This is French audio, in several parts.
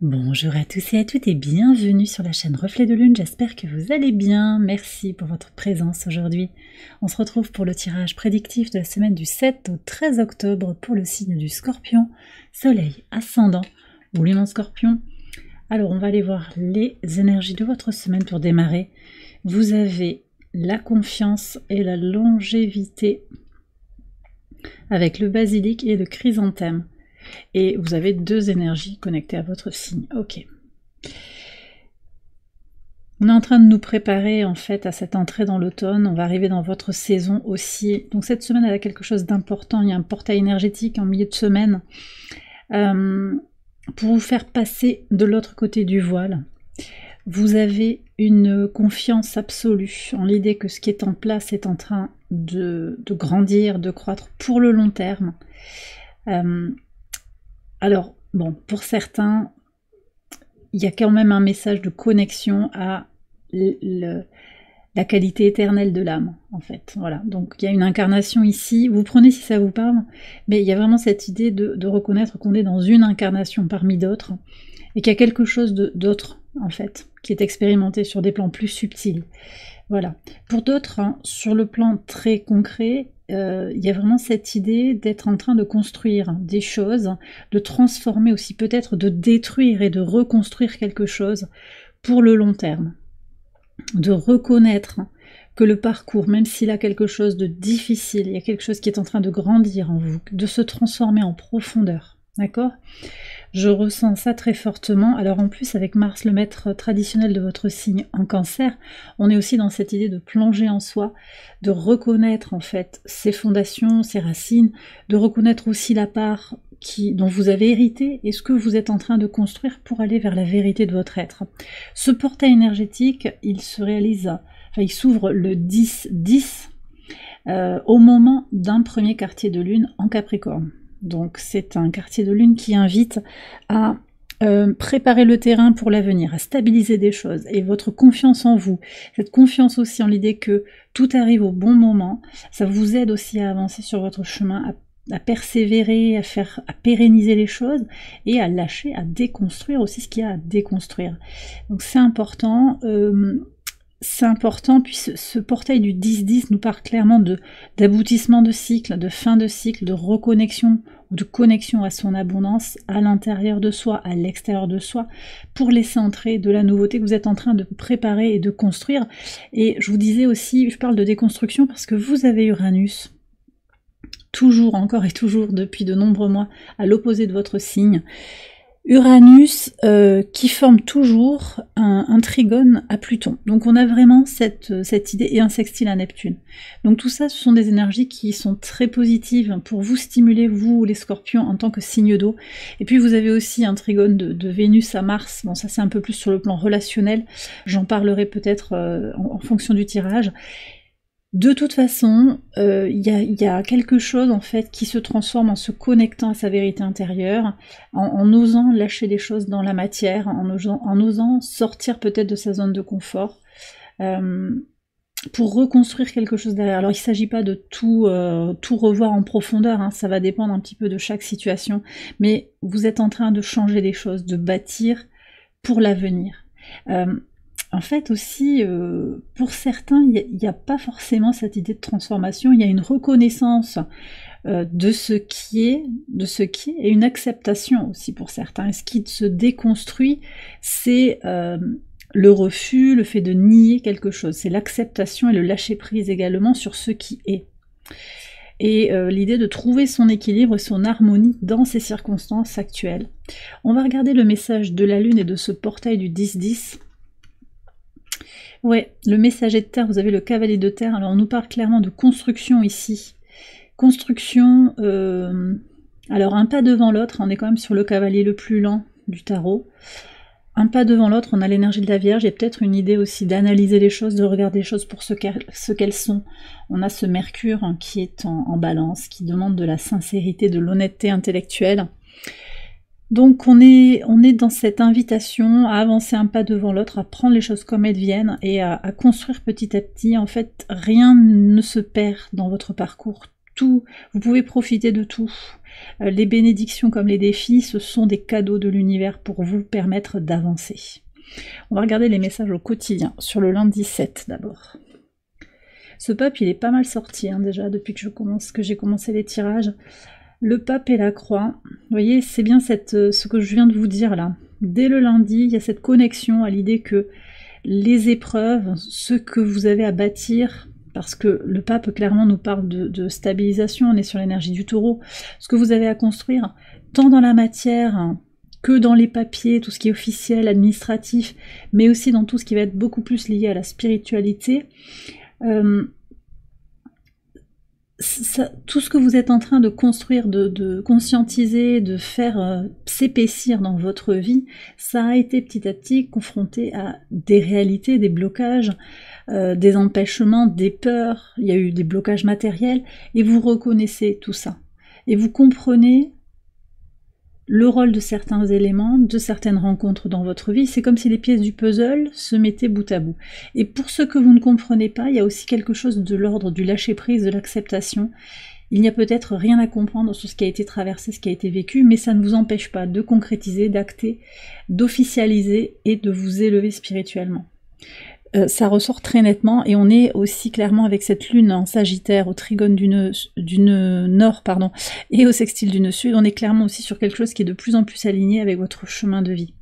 Bonjour à tous et à toutes et bienvenue sur la chaîne Reflet de Lune, j'espère que vous allez bien, merci pour votre présence aujourd'hui. On se retrouve pour le tirage prédictif de la semaine du 7 au 13 octobre pour le signe du Scorpion, Soleil ascendant ou Lune en Scorpion. Alors on va aller voir les énergies de votre semaine pour démarrer. Vous avez la confiance et la longévité avec le basilic et le chrysanthème. Et vous avez deux énergies connectées à votre signe. Ok. On est en train de nous préparer en fait à cette entrée dans l'automne. On va arriver dans votre saison aussi. Donc cette semaine elle a quelque chose d'important. Il y a un portail énergétique en milieu de semaine pour vous faire passer de l'autre côté du voile. Vous avez une confiance absolue en l'idée que ce qui est en place est en train de grandir, de croître pour le long terme. Alors, bon, pour certains, il y a quand même un message de connexion à la qualité éternelle de l'âme, en fait. Voilà, donc il y a une incarnation ici, vous prenez si ça vous parle, mais il y a vraiment cette idée de reconnaître qu'on est dans une incarnation parmi d'autres, et qu'il y a quelque chose d'autre, en fait, qui est expérimenté sur des plans plus subtils. Voilà. Pour d'autres, hein, sur le plan très concret, il y a vraiment cette idée d'être en train de construire des choses, de transformer aussi, peut-être de détruire et de reconstruire quelque chose pour le long terme. De reconnaître que le parcours, même s'il a quelque chose de difficile, il y a quelque chose qui est en train de grandir en vous, de se transformer en profondeur. D'accord ? Je ressens ça très fortement. Alors en plus, avec Mars, le maître traditionnel de votre signe en Cancer, on est aussi dans cette idée de plonger en soi, de reconnaître en fait ses fondations, ses racines, de reconnaître aussi la part dont vous avez hérité et ce que vous êtes en train de construire pour aller vers la vérité de votre être. Ce portail énergétique, il se réalise, enfin il s'ouvre le 10-10 au moment d'un premier quartier de lune en Capricorne. Donc c'est un quartier de lune qui invite à préparer le terrain pour l'avenir, à stabiliser des choses, et votre confiance en vous, cette confiance aussi en l'idée que tout arrive au bon moment, ça vous aide aussi à avancer sur votre chemin, à persévérer, à pérenniser les choses, et à lâcher, à déconstruire aussi ce qu'il y a à déconstruire. Donc c'est important. C'est important, puis ce portail du 10-10 nous parle clairement d'aboutissement de cycle, de fin de cycle, de reconnexion ou de connexion à son abondance, à l'intérieur de soi, à l'extérieur de soi, pour laisser entrer de la nouveauté que vous êtes en train de préparer et de construire. Et je vous disais aussi, je parle de déconstruction parce que vous avez Uranus, toujours, encore et toujours, depuis de nombreux mois, à l'opposé de votre signe. Uranus qui forme toujours un trigone à Pluton. Donc on a vraiment cette idée, et un sextile à Neptune. Donc tout ça, ce sont des énergies qui sont très positives pour vous stimuler, vous les scorpions, en tant que signe d'eau. Et puis vous avez aussi un trigone de Vénus à Mars. Bon, ça c'est un peu plus sur le plan relationnel. J'en parlerai peut-être en fonction du tirage. De toute façon, il y a quelque chose en fait qui se transforme en se connectant à sa vérité intérieure, en osant lâcher des choses dans la matière, en osant sortir peut-être de sa zone de confort, pour reconstruire quelque chose derrière. Alors il ne s'agit pas de tout revoir en profondeur, hein, ça va dépendre un petit peu de chaque situation, mais vous êtes en train de changer des choses, de bâtir pour l'avenir. En fait aussi, pour certains, il n'y a pas forcément cette idée de transformation, il y a une reconnaissance de ce qui est, et une acceptation aussi pour certains. Et ce qui se déconstruit, c'est le refus, le fait de nier quelque chose, c'est l'acceptation et le lâcher-prise également sur ce qui est. Et l'idée de trouver son équilibre et son harmonie dans ces circonstances actuelles. On va regarder le message de la Lune et de ce portail du 10-10. Ouais, le messager de terre, vous avez le cavalier de terre, alors on nous parle clairement de construction ici. Construction, alors un pas devant l'autre, on est quand même sur le cavalier le plus lent du tarot. Un pas devant l'autre, on a l'énergie de la Vierge, il y a peut-être une idée aussi d'analyser les choses, de regarder les choses pour ce qu'elles sont. On a ce Mercure hein, qui est en balance, qui demande de la sincérité, de l'honnêteté intellectuelle. Donc on est dans cette invitation à avancer un pas devant l'autre, à prendre les choses comme elles viennent et à construire petit à petit. En fait, rien ne se perd dans votre parcours. tout, vous pouvez profiter de tout. Les bénédictions comme les défis, ce sont des cadeaux de l'univers pour vous permettre d'avancer. On va regarder les messages au quotidien, sur le lundi 7 d'abord. Ce pape, il est pas mal sorti hein, déjà depuis que j'ai commencé les tirages. Le pape et la croix, vous voyez, c'est bien ce que je viens de vous dire là. Dès le lundi, il y a cette connexion à l'idée que les épreuves, ce que vous avez à bâtir, parce que le pape clairement nous parle de stabilisation, on est sur l'énergie du taureau, ce que vous avez à construire, tant dans la matière que dans les papiers, tout ce qui est officiel, administratif, mais aussi dans tout ce qui va être beaucoup plus lié à la spiritualité, tout ce que vous êtes en train de construire, de conscientiser, de faire s'épaissir dans votre vie, ça a été petit à petit confronté à des réalités, des blocages, des empêchements, des peurs, il y a eu des blocages matériels, et vous reconnaissez tout ça. Et vous comprenez le rôle de certains éléments, de certaines rencontres dans votre vie. C'est comme si les pièces du puzzle se mettaient bout à bout. Et pour ce que vous ne comprenez pas, il y a aussi quelque chose de l'ordre du lâcher-prise, de l'acceptation. Il n'y a peut-être rien à comprendre sur ce qui a été traversé, ce qui a été vécu, mais ça ne vous empêche pas de concrétiser, d'acter, d'officialiser et de vous élever spirituellement. Ça ressort très nettement, et on est aussi clairement avec cette lune en Sagittaire au trigone d'une nord et au sextile d'une sud, on est clairement aussi sur quelque chose qui est de plus en plus aligné avec votre chemin de vie.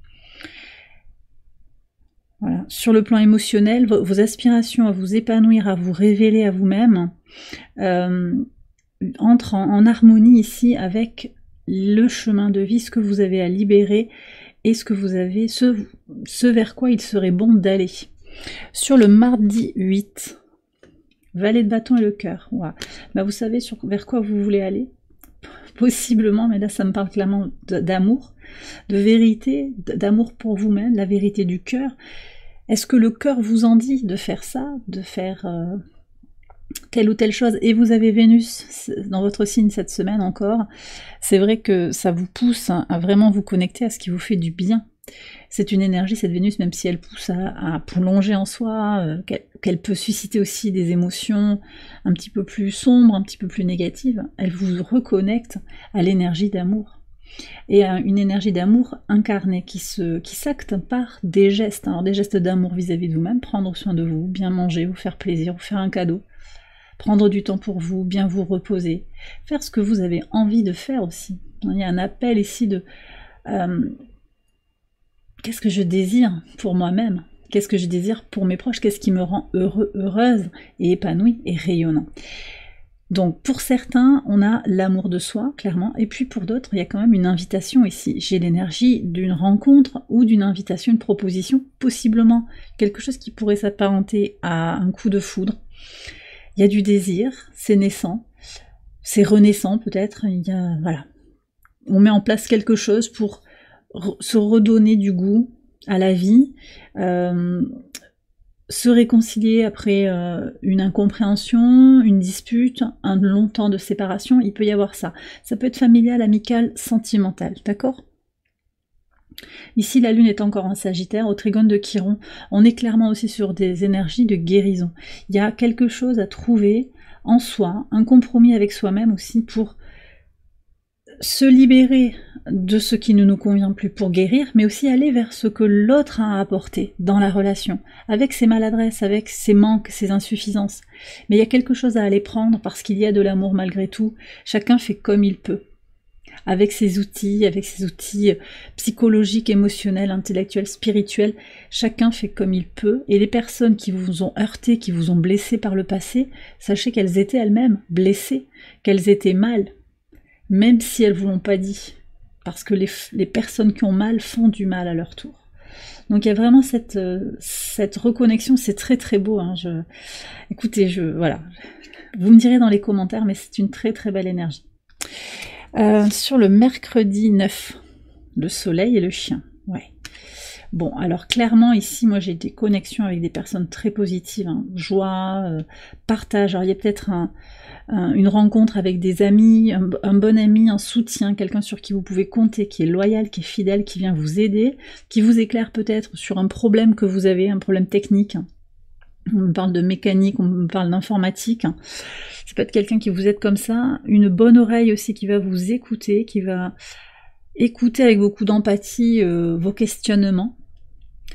Voilà. Sur le plan émotionnel, vos aspirations à vous épanouir, à vous révéler à vous-même, entrent en harmonie ici avec le chemin de vie, ce que vous avez à libérer et ce que vous avez, ce vers quoi il serait bon d'aller. Sur le mardi 8, valet de bâton et le cœur. Wow. Bah vous savez vers quoi vous voulez aller? Possiblement, mais là ça me parle clairement d'amour, de vérité, d'amour pour vous-même, la vérité du cœur. Est-ce que le cœur vous en dit de faire ça, de faire telle ou telle chose? Et vous avez Vénus dans votre signe cette semaine encore. C'est vrai que ça vous pousse à vraiment vous connecter à ce qui vous fait du bien. C'est une énergie, cette Vénus, même si elle pousse à plonger en soi, qu'elle peut susciter aussi des émotions un petit peu plus sombres, un petit peu plus négatives, elle vous reconnecte à l'énergie d'amour. Et à une énergie d'amour incarnée qui s'acte par des gestes. Alors des gestes d'amour vis-à-vis de vous-même, prendre soin de vous, bien manger, vous faire plaisir, vous faire un cadeau, prendre du temps pour vous, bien vous reposer, faire ce que vous avez envie de faire aussi. Il y a un appel ici de... qu'est-ce que je désire pour moi-même? Qu'est-ce que je désire pour mes proches? Qu'est-ce qui me rend heureux, heureuse et épanouie et rayonnant? Donc pour certains, on a l'amour de soi, clairement, et puis pour d'autres, il y a quand même une invitation ici. J'ai l'énergie d'une rencontre ou d'une invitation, une proposition, possiblement quelque chose qui pourrait s'apparenter à un coup de foudre. Il y a du désir, c'est naissant, c'est renaissant peut-être, voilà. On met en place quelque chose pour se redonner du goût à la vie, se réconcilier après une incompréhension, une dispute, un long temps de séparation, il peut y avoir ça. Ça peut être familial, amical, sentimental, d'accord? Ici, la lune est encore en Sagittaire, au trigone de Chiron. On est clairement aussi sur des énergies de guérison. Il y a quelque chose à trouver en soi, un compromis avec soi-même aussi pour se libérer de ce qui ne nous convient plus pour guérir, mais aussi aller vers ce que l'autre a apporté dans la relation, avec ses maladresses, avec ses manques, ses insuffisances. Mais il y a quelque chose à aller prendre parce qu'il y a de l'amour malgré tout. Chacun fait comme il peut. Avec ses outils psychologiques, émotionnels, intellectuels, spirituels, chacun fait comme il peut. Et les personnes qui vous ont heurté, qui vous ont blessé par le passé, sachez qu'elles étaient elles-mêmes blessées, qu'elles étaient mal, même si elles ne vous l'ont pas dit. Parce que les personnes qui ont mal font du mal à leur tour. Donc il y a vraiment cette reconnexion, c'est très très beau. Hein. Écoutez, voilà. Vous me direz dans les commentaires, mais c'est une très très belle énergie. Sur le mercredi 9, le soleil et le chien. Ouais. Bon, alors clairement ici, moi j'ai des connexions avec des personnes très positives, hein. Joie, partage. Alors il y a peut-être une rencontre avec des amis, un bon ami, un soutien, quelqu'un sur qui vous pouvez compter, qui est loyal, qui est fidèle, qui vient vous aider, qui vous éclaire peut-être sur un problème que vous avez, un problème technique. on me parle de mécanique, on me parle d'informatique. Ça peut être quelqu'un qui vous aide comme ça, une bonne oreille aussi qui va vous écouter, qui va écouter avec beaucoup d'empathie vos questionnements.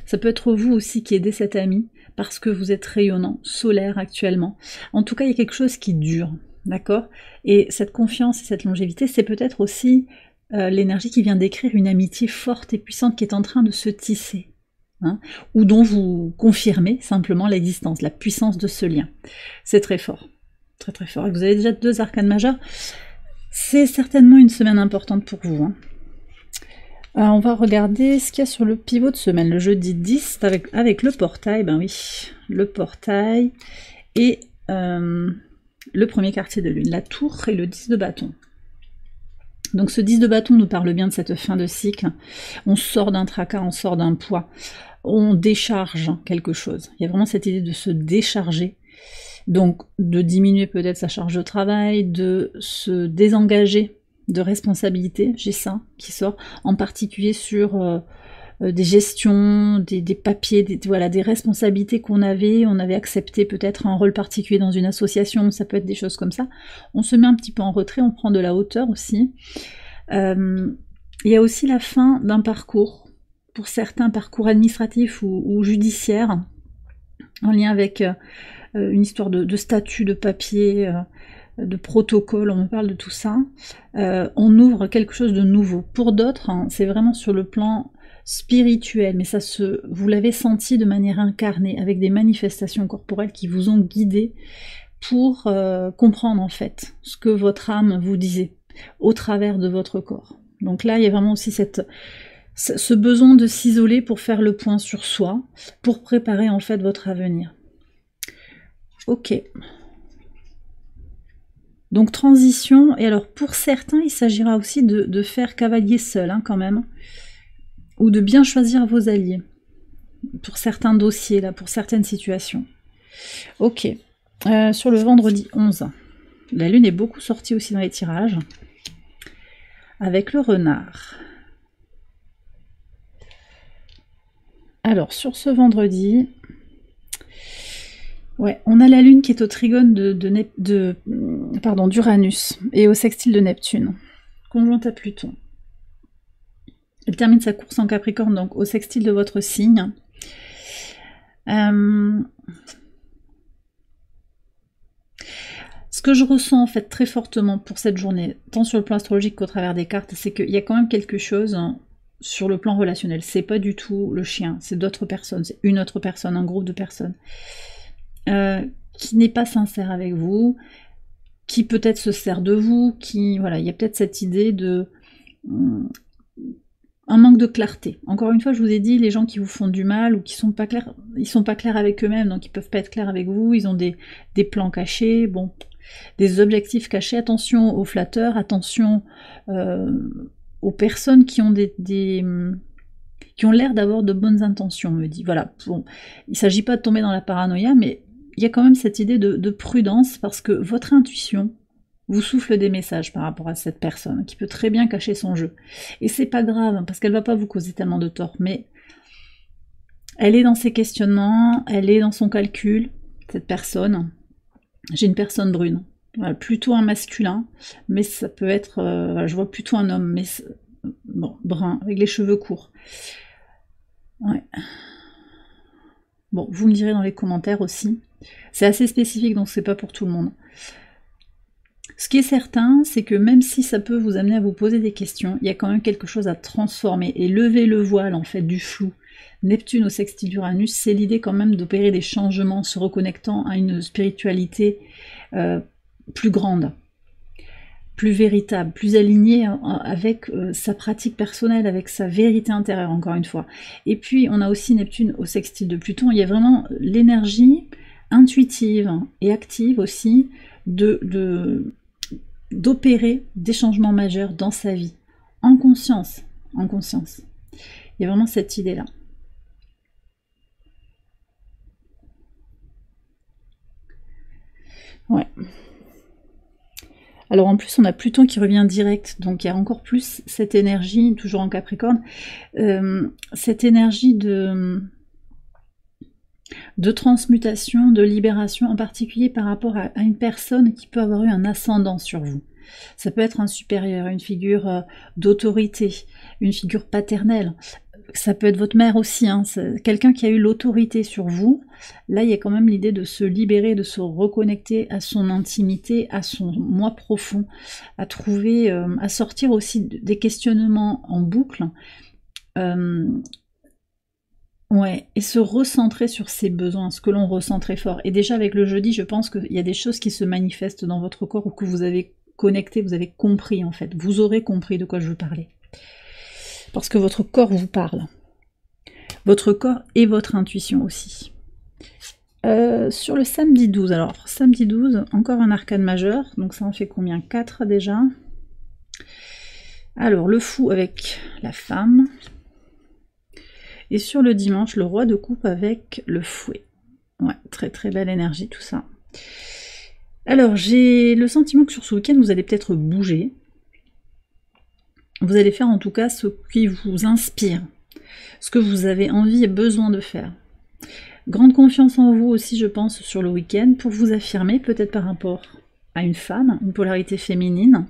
Ça peut être vous aussi qui aidez cet ami, parce que vous êtes rayonnant, solaire actuellement. En tout cas, il y a quelque chose qui dure, d'accord? Et cette confiance et cette longévité, c'est peut-être aussi l'énergie qui vient décrire une amitié forte et puissante qui est en train de se tisser. Hein, ou dont vous confirmez simplement l'existence, la puissance de ce lien. C'est très fort, très très fort. Et vous avez déjà 2 arcanes majeures, c'est certainement une semaine importante pour vous. Hein. On va regarder ce qu'il y a sur le pivot de semaine, le jeudi 10, avec le portail, ben oui, le portail, et le premier quartier de lune, la tour et le 10 de bâton. Donc ce 10 de bâton nous parle bien de cette fin de cycle, on sort d'un tracas, on sort d'un poids, on décharge quelque chose. Il y a vraiment cette idée de se décharger, donc de diminuer peut-être sa charge de travail, de se désengager de responsabilité, j'ai ça qui sort, en particulier sur des gestions, des papiers, voilà, des responsabilités qu'on avait, on avait accepté peut-être un rôle particulier dans une association, ça peut être des choses comme ça. On se met un petit peu en retrait, on prend de la hauteur aussi. Il y a aussi la fin d'un parcours, pour certains parcours administratifs ou judiciaires, en lien avec une histoire de statut, de papier, de protocole, on me parle de tout ça. On ouvre quelque chose de nouveau. Pour d'autres, hein, c'est vraiment sur le plan spirituel, mais vous l'avez senti de manière incarnée, avec des manifestations corporelles qui vous ont guidé pour comprendre en fait ce que votre âme vous disait au travers de votre corps. Donc là, il y a vraiment aussi ce besoin de s'isoler pour faire le point sur soi, pour préparer en fait votre avenir. Ok. Donc transition, et alors pour certains, il s'agira aussi de faire cavalier seul hein, quand même, ou de bien choisir vos alliés, pour certains dossiers, là, pour certaines situations. Ok. Sur le vendredi 11, la lune est beaucoup sortie aussi dans les tirages, avec le renard. Alors, sur ce vendredi, ouais, on a la lune qui est au trigone d'Uranus et au sextile de Neptune, conjointe à Pluton. Elle termine sa course en Capricorne, donc au sextile de votre signe. Ce que je ressens en fait très fortement pour cette journée, tant sur le plan astrologique qu'au travers des cartes, c'est qu'il y a quand même quelque chose sur le plan relationnel. C'est pas du tout le chien, c'est d'autres personnes, c'est une autre personne, un groupe de personnes qui n'est pas sincère avec vous, qui peut-être se sert de vous, voilà, il y a peut-être cette idée de un manque de clarté. Encore une fois, je vous ai dit, les gens qui vous font du mal ou qui sont pas clairs, ils sont pas clairs avec eux-mêmes, donc ils peuvent pas être clairs avec vous, ils ont des plans cachés, bon, des objectifs cachés. Attention aux flatteurs, attention aux personnes qui ont qui ont l'air d'avoir de bonnes intentions, on me dit. Voilà, bon, il ne s'agit pas de tomber dans la paranoïa, mais il y a quand même cette idée de prudence, parce que votre intuition vous souffle des messages par rapport à cette personne, qui peut très bien cacher son jeu. Et c'est pas grave, parce qu'elle va pas vous causer tellement de tort, mais elle est dans ses questionnements, elle est dans son calcul, cette personne. J'ai une personne brune, voilà, plutôt un masculin, mais ça peut être, voilà, je vois plutôt un homme, mais bon, brun, avec les cheveux courts. Ouais. Bon, vous me direz dans les commentaires aussi. C'est assez spécifique, donc c'est pas pour tout le monde. Ce qui est certain, c'est que même si ça peut vous amener à vous poser des questions, il y a quand même quelque chose à transformer et lever le voile en fait du flou. Neptune au sextile d'Uranus, c'est l'idée quand même d'opérer des changements, se reconnectant à une spiritualité plus grande, plus véritable, plus alignée avec sa pratique personnelle, avec sa vérité intérieure, encore une fois. Et puis on a aussi Neptune au sextile de Pluton, il y a vraiment l'énergie intuitive et active aussi d'opérer des changements majeurs dans sa vie, en conscience, en conscience. Il y a vraiment cette idée-là. Ouais. Alors en plus on a Pluton qui revient direct, donc il y a encore plus cette énergie, toujours en Capricorne, cette énergie de transmutation, de libération, en particulier par rapport à une personne qui peut avoir eu un ascendant sur vous. Ça peut être un supérieur, une figure d'autorité, une figure paternelle. Ça peut être votre mère aussi, hein, quelqu'un qui a eu l'autorité sur vous. Là, il y a quand même l'idée de se libérer, de se reconnecter à son intimité, à son moi profond, à trouver, à sortir aussi des questionnements en boucle. Ouais, et se recentrer sur ses besoins, ce que l'on ressent très fort. Et déjà avec le jeudi, je pense qu'il y a des choses qui se manifestent dans votre corps ou que vous avez connecté, vous avez compris en fait. Vous aurez compris de quoi je veux parler. Parce que votre corps vous parle. Votre corps et votre intuition aussi. Sur le samedi 12, alors samedi 12, encore un arcane majeur, donc ça en fait combien? 4 déjà. Alors le fou avec la femme. Et sur le dimanche, le roi de coupe avec le fouet. Ouais, très très belle énergie tout ça. Alors j'ai le sentiment que sur ce week-end, vous allez peut-être bouger. Vous allez faire en tout cas ce qui vous inspire, ce que vous avez envie et besoin de faire. Grande confiance en vous aussi, je pense, sur le week-end, pour vous affirmer, peut-être par rapport à une femme, une polarité féminine.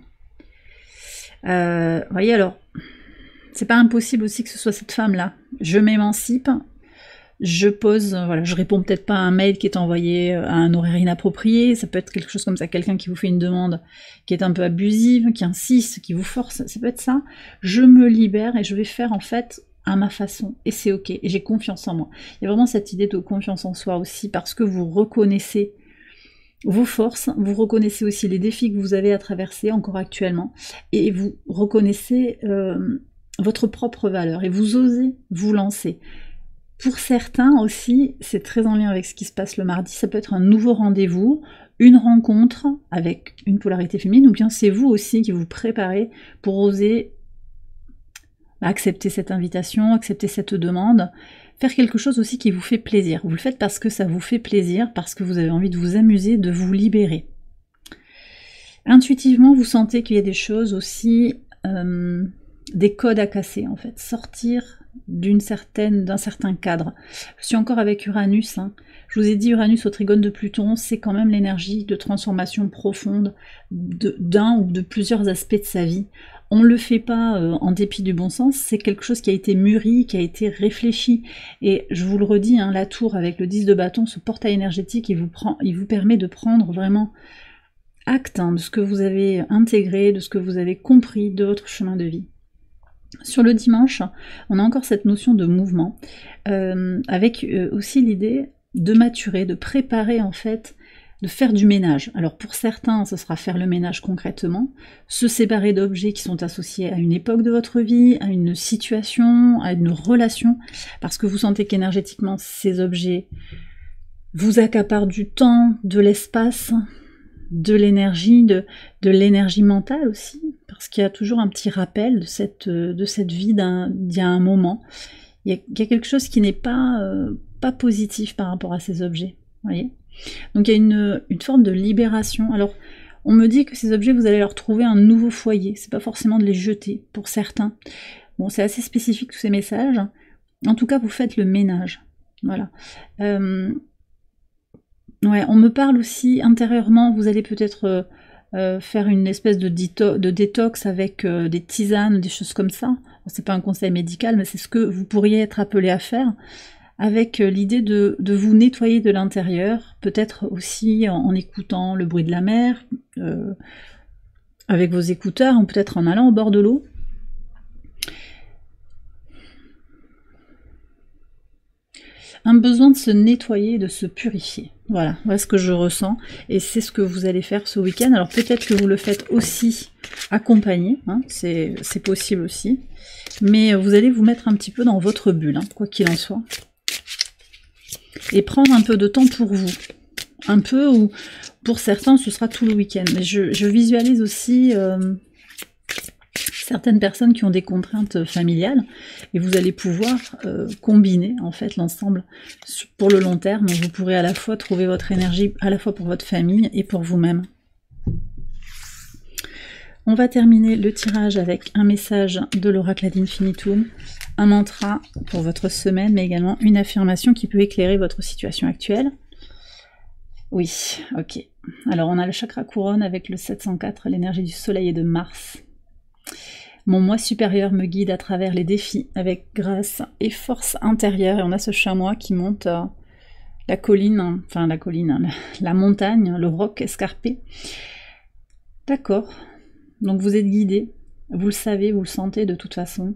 Voyez, alors, c'est pas impossible aussi que ce soit cette femme-là. Je m'émancipe, je pose, voilà, je réponds peut-être pas à un mail qui est envoyé à un horaire inapproprié, ça peut être quelque chose comme ça, quelqu'un qui vous fait une demande qui est un peu abusive, qui insiste, qui vous force, ça peut être ça. Je me libère et je vais faire en fait à ma façon, et c'est ok, et j'ai confiance en moi. Il y a vraiment cette idée de confiance en soi aussi, parce que vous reconnaissez vos forces, vous reconnaissez aussi les défis que vous avez à traverser encore actuellement, et vous reconnaissez votre propre valeur, et vous osez vous lancer. Pour certains aussi, c'est très en lien avec ce qui se passe le mardi, ça peut être un nouveau rendez-vous, une rencontre avec une polarité féminine, ou bien c'est vous aussi qui vous préparez pour oser accepter cette invitation, accepter cette demande, faire quelque chose aussi qui vous fait plaisir. Vous le faites parce que ça vous fait plaisir, parce que vous avez envie de vous amuser, de vous libérer. Intuitivement, vous sentez qu'il y a des choses aussi, des codes à casser en fait, sortir d'un certain cadre. Je suis encore avec Uranus, hein. Je vous ai dit Uranus au trigone de Pluton, c'est quand même l'énergie de transformation profonde d'un ou de plusieurs aspects de sa vie. On ne le fait pas en dépit du bon sens, c'est quelque chose qui a été mûri, qui a été réfléchi. Et je vous le redis, hein, la tour avec le 10 de bâton, ce portail énergétique, il vous permet de prendre vraiment acte de ce que vous avez intégré, de ce que vous avez compris de votre chemin de vie. Sur le dimanche, on a encore cette notion de mouvement, avec aussi l'idée de maturer, de préparer en fait, de faire du ménage. Alors pour certains, ce sera faire le ménage concrètement, se séparer d'objets qui sont associés à une époque de votre vie, à une situation, à une relation, parce que vous sentez qu'énergétiquement, ces objets vous accaparent du temps, de l'espace, de l'énergie, de l'énergie mentale aussi, parce qu'il y a toujours un petit rappel de cette vie d'il y a un moment. Il y a quelque chose qui n'est pas positif par rapport à ces objets, voyez. Donc il y a une forme de libération. Alors, on me dit que ces objets, vous allez leur trouver un nouveau foyer. C'est pas forcément de les jeter, pour certains. Bon, c'est assez spécifique tous ces messages. En tout cas, vous faites le ménage. Voilà. Ouais, on me parle aussi intérieurement, vous allez peut-être faire une espèce de détox avec des tisanes, des choses comme ça. C'est pas un conseil médical, mais c'est ce que vous pourriez être appelé à faire, avec l'idée de vous nettoyer de l'intérieur, peut-être aussi en écoutant le bruit de la mer, avec vos écouteurs, ou peut-être en allant au bord de l'eau. Un besoin de se nettoyer, de se purifier. Voilà ce que je ressens, et c'est ce que vous allez faire ce week-end. Alors peut-être que vous le faites aussi accompagné, hein, c'est possible aussi, mais vous allez vous mettre un petit peu dans votre bulle, hein, quoi qu'il en soit. Et prendre un peu de temps pour vous. Un peu, ou pour certains, ce sera tout le week-end. Mais je visualise aussi certaines personnes qui ont des contraintes familiales, et vous allez pouvoir combiner en fait l'ensemble pour le long terme. Vous pourrez à la fois trouver votre énergie, à la fois pour votre famille et pour vous-même. On va terminer le tirage avec un message de l'oracle ad infinitum, un mantra pour votre semaine, mais également une affirmation qui peut éclairer votre situation actuelle. Oui, ok. Alors on a le chakra couronne avec le 704, l'énergie du soleil et de Mars. Mon moi supérieur me guide à travers les défis avec grâce et force intérieure. Et on a ce chamois qui monte la colline, enfin la colline, la montagne, le roc escarpé. D'accord. Donc vous êtes guidé, vous le savez, vous le sentez de toute façon.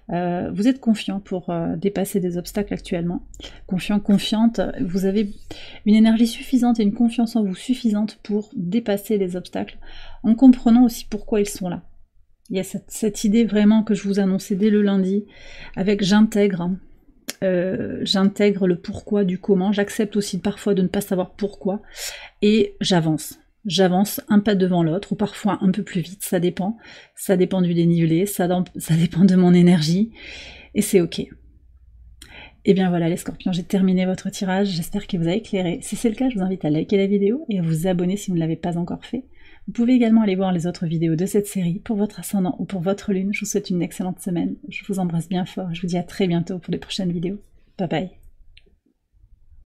Vous êtes confiant pour dépasser des obstacles actuellement. Confiant, confiante, vous avez une énergie suffisante et une confiance en vous suffisante pour dépasser les obstacles, en comprenant aussi pourquoi ils sont là. Il y a cette idée vraiment que je vous annonçais dès le lundi, avec j'intègre le pourquoi du comment, j'accepte aussi parfois de ne pas savoir pourquoi, et j'avance. J'avance un pas devant l'autre, ou parfois un peu plus vite, ça dépend du dénivelé, ça dépend de mon énergie, et c'est ok. Et bien voilà les scorpions, j'ai terminé votre tirage, j'espère qu'il vous a éclairé. Si c'est le cas, je vous invite à liker la vidéo et à vous abonner si vous ne l'avez pas encore fait. Vous pouvez également aller voir les autres vidéos de cette série pour votre ascendant ou pour votre lune. Je vous souhaite une excellente semaine, je vous embrasse bien fort, je vous dis à très bientôt pour les prochaines vidéos. Bye bye.